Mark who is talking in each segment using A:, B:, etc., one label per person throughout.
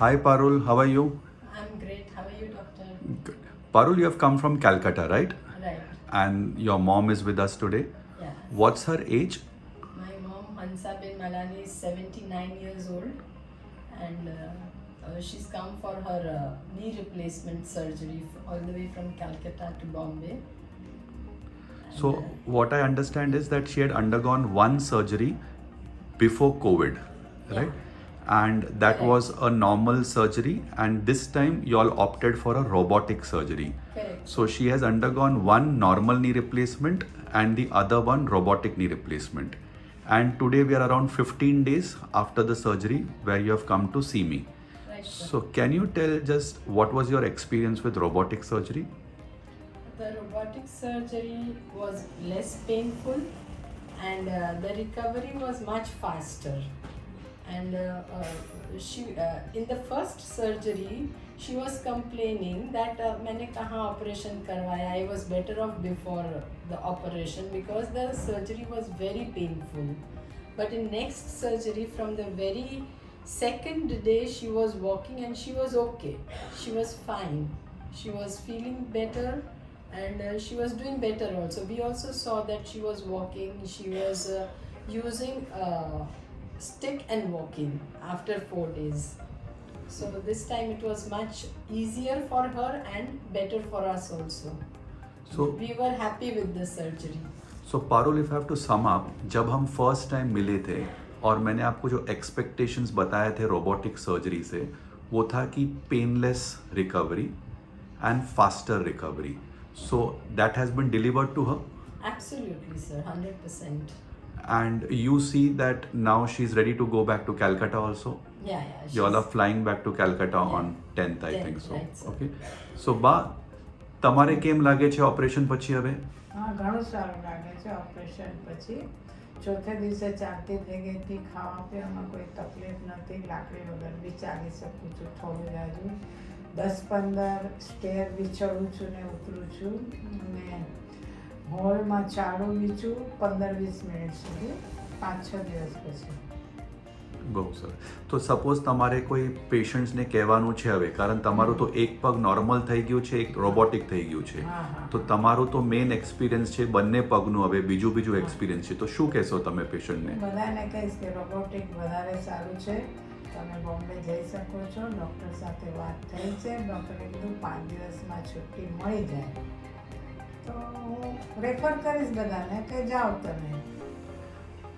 A: Hi Parul, how are you?
B: I'm great. How are you, doctor?
A: Good. Parul, you have come from Calcutta, right?
B: Right.
A: And your mom is with us today.
B: Yeah.
A: What's her age?
B: My mom, Hansa bin Malani, is 79 years old, and she's come for her knee replacement surgery all the way from Calcutta to Bombay.
A: So, what I understand is that she had undergone one surgery before COVID,
B: Yeah.
A: right? And that
B: Correct.
A: was a normal surgery, and this time you all opted for a robotic surgery.
B: Correct.
A: So, she has undergone one normal knee replacement and the other one robotic knee replacement. And today we are around 15 days after the surgery where you have come to see me.
B: Right, sir.
A: So, can you tell just what was your experience with robotic surgery?
B: The robotic surgery was less painful, and the recovery was much faster. And she in the first surgery she was complaining that मैंने कहाँ operation करवाया. I was better off before the operation because the surgery was very painful. But in next surgery, from the very second day, she was walking and she was okay. She was fine. She was feeling better, and she was doing better also. We also saw that she was walking. She was using stick and walking after 4 days. So this time it was much easier for her and better for us also.
A: So,
B: We were happy with the surgery.
A: So Parul, if I have to sum up, जब हम first time मिले थे और मैंने आपको जो expectations बताए थे रोबोटिक सर्जरी से, वो था कि painless recovery and faster recovery. So that has been delivered to her.
B: Absolutely, sir, 100%.
A: And you see that now she's ready to go back to Calcutta also.
B: Yeah, yeah.
A: You all are
B: she's-
A: flying back to Calcutta
B: Yeah.
A: on 10th, I
B: 10th,
A: think so.
B: right, sir.
A: Okay. So બા તમારે કેમ લાગે છે operation પછી હવે?
C: હા ઘણું સારું લાગે છે ઓપરેશન પછી. ચોથે દિવસે ચાલતી થઈ ગઈ હતી, ખાવા પીવામાં કોઈ તકલીફ નથી, લાકડી વગર બી ચાલી શકું છું થોડું જાજુ. 10-15 સ્ટેર બી ચડું છું ને ઉતરું છું, અને હોલમાં ચાલુ બી છું 15-20 મિનિટ સુધી 5-6 દિવસ પછી.
A: બહુ સર. તો સપોઝ તમારે કોઈ પેશન્ટ્સને કહેવાનું છે હવે, કારણ તમારું તો એક પગ નોર્મલ થઈ ગયું છે, એક રોબોટિક થઈ ગયું છે,
C: હા હા
A: તો તમારું તો મેઇન એક્સપિરિયન્સ છે બંને પગનું, હવે બીજું એક્સપિરિયન્સ છે, તો શું કહેશો તમે પેશન્ટને?
C: હું બધાને કહીશ કે રોબોટિક વધારે સારું છે. તમે બોમ્બે જઈ શકો છો. ડૉક્ટર સાથે વાત થઈ છે. ડૉક્ટરે કીધું 5 દિવસમાં છુટ્ટી મળી જાય. તો હું રેફર કરીશ બધાને કે જાઓ તમે.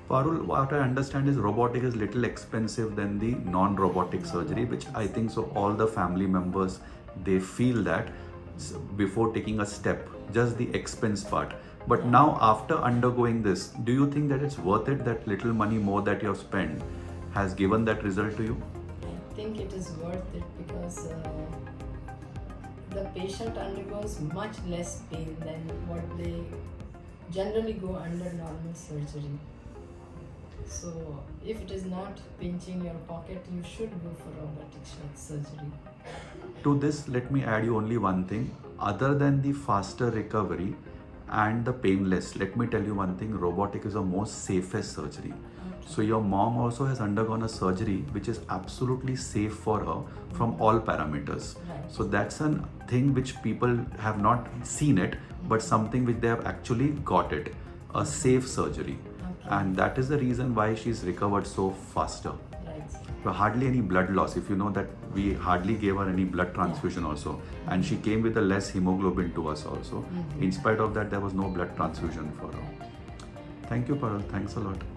A: Parul, what I understand is robotic is little expensive than the non-robotic surgery, which I think so all the family members, they feel that before taking a step, just the expense part. But now after undergoing this, do you think that it's worth it, that little money more that you have spent has given that result to you?
B: I think it is worth it because the patient undergoes much less pain than what they generally go under normal surgery. So if it is not pinching your pocket, you should go for robotic surgery.
A: To this, let me add you only one thing. Other than the faster recovery and the painless, let me tell you one thing, robotic is the most safest surgery. So your mom also has undergone a surgery which is absolutely safe for her from all parameters.
B: Right.
A: So that's a thing which people have not seen it, but something which they have actually got it, a safe surgery.
B: Okay.
A: And that is the reason why she's recovered so faster.
B: Right.
A: So hardly any blood loss. If you know that we hardly gave her any blood transfusion also, and she came with a less hemoglobin to us also. In spite of that, there was no blood transfusion for her. Thank you, Parul. Thanks a lot.